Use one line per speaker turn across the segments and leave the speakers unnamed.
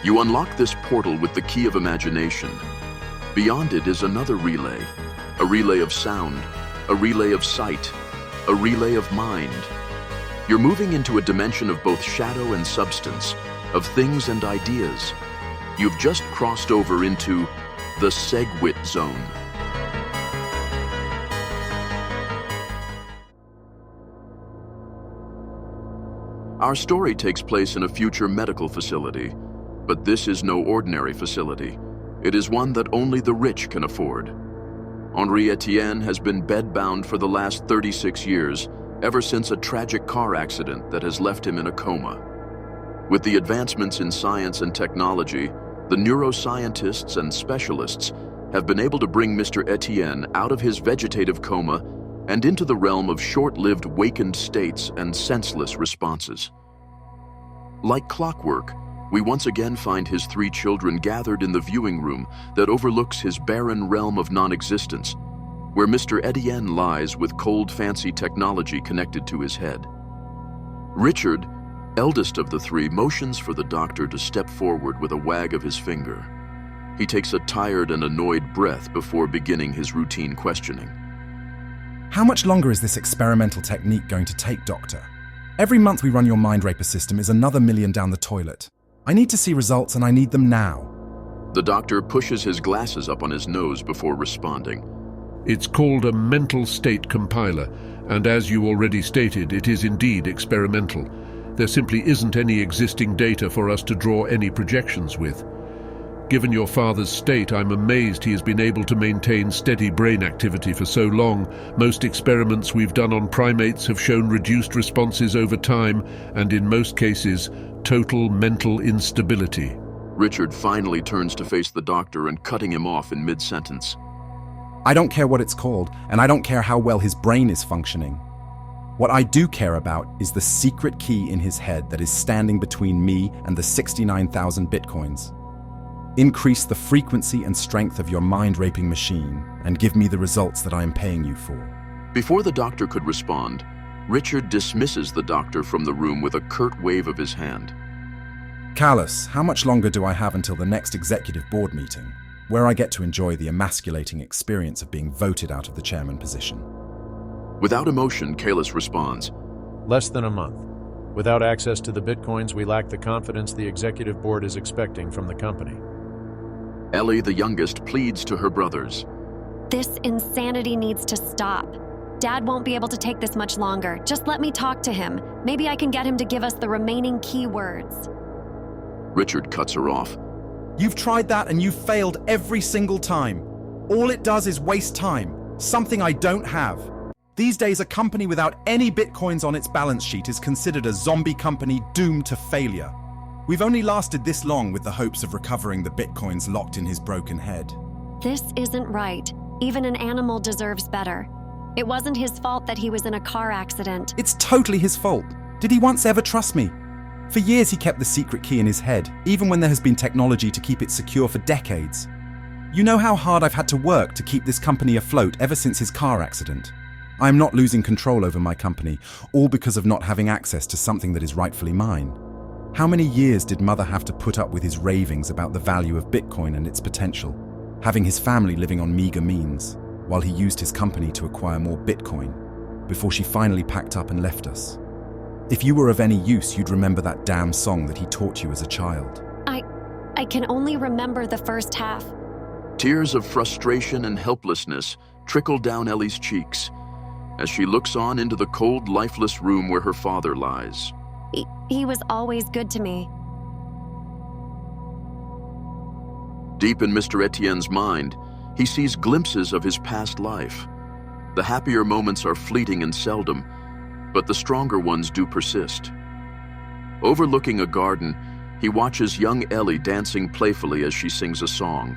You unlock this portal with the key of imagination. Beyond it is another relay, a relay of sound, a relay of sight, a relay of mind. You're moving into a dimension of both shadow and substance, of things and ideas. You've just crossed over into the SegWit zone. Our story takes place in a future medical facility, but this is no ordinary facility. It is one that only the rich can afford. Henri Etienne has been bedbound for the last 36 years, ever since a tragic car accident that has left him in a coma. With the advancements in science and technology, the neuroscientists and specialists have been able to bring Mr. Etienne out of his vegetative coma and into the realm of short-lived wakened states and senseless responses. Like clockwork, we once again find his 3 children gathered in the viewing room that overlooks his barren realm of non-existence, where Mr. Etienne lies with cold, fancy technology connected to his head. Richard, eldest of the 3, motions for the doctor to step forward with a wag of his finger. He takes a tired and annoyed breath before beginning his routine questioning.
How much longer is this experimental technique going to take, Doctor? Every month we run your mind raper system is another million down the toilet. I need to see results and I need them now.
The doctor pushes his glasses up on his nose before responding.
It's called a mental state compiler, and as you already stated, it is indeed experimental. There simply isn't any existing data for us to draw any projections with. Given your father's state, I'm amazed he has been able to maintain steady brain activity for so long. Most experiments we've done on primates have shown reduced responses over time, and in most cases, total mental instability.
Richard finally turns to face the doctor and cutting him off in mid-sentence.
I don't care what it's called, and I don't care how well his brain is functioning. What I do care about is the secret key in his head that is standing between me and the 69,000 bitcoins. Increase the frequency and strength of your mind-raping machine and give me the results that I am paying you for.
Before the doctor could respond, Richard dismisses the doctor from the room with a curt wave of his hand.
Callus, how much longer do I have until the next executive board meeting, where I get to enjoy the emasculating experience of being voted out of the chairman position?
Without emotion, Callus responds,
Less than a month. Without access to the bitcoins, we lack the confidence the executive board is expecting from the company.
Ellie, the youngest, pleads to her brothers.
This insanity needs to stop. Dad won't be able to take this much longer. Just let me talk to him. Maybe I can get him to give us the remaining keywords.
Richard cuts her off.
You've tried that and you've failed every single time. All it does is waste time, something I don't have. These days, a company without any bitcoins on its balance sheet is considered a zombie company doomed to failure. We've only lasted this long with the hopes of recovering the bitcoins locked in his broken head.
This isn't right. Even an animal deserves better. It wasn't his fault that he was in a car accident.
It's totally his fault. Did he once ever trust me? For years he kept the secret key in his head, even when there has been technology to keep it secure for decades. You know how hard I've had to work to keep this company afloat ever since his car accident. I am not losing control over my company, all because of not having access to something that is rightfully mine. How many years did Mother have to put up with his ravings about the value of Bitcoin and its potential, having his family living on meager means, while he used his company to acquire more Bitcoin, before she finally packed up and left us? If you were of any use, you'd remember that damn song that he taught you as a child.
I can only remember the first half.
Tears of frustration and helplessness trickle down Ellie's cheeks as she looks on into the cold, lifeless room where her father lies.
He was always good to me.
Deep in Mr. Etienne's mind, he sees glimpses of his past life. The happier moments are fleeting and seldom, but the stronger ones do persist. Overlooking a garden, he watches young Ellie dancing playfully as she sings a song.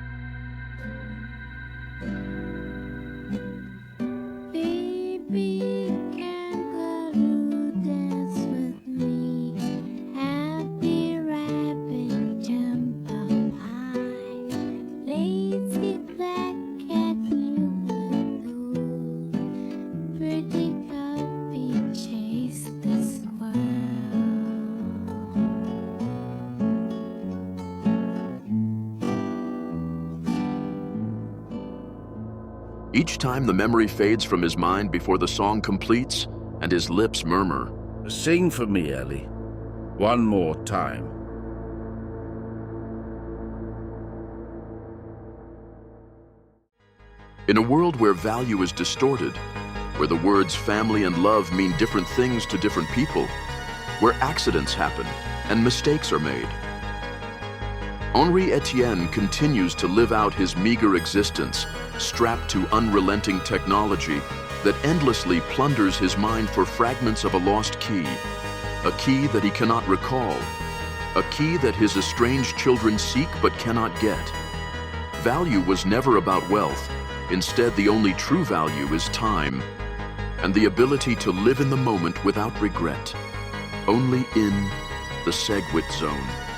Each time the memory fades from his mind before the song completes, and his lips murmur,
Sing for me, Ellie. One more time.
In a world where value is distorted, where the words family and love mean different things to different people, where accidents happen and mistakes are made, Henri Etienne continues to live out his meager existence, strapped to unrelenting technology that endlessly plunders his mind for fragments of a lost key, a key that he cannot recall, a key that his estranged children seek but cannot get. Value was never about wealth. Instead, the only true value is time, and the ability to live in the moment without regret, only in the SegWit Zone.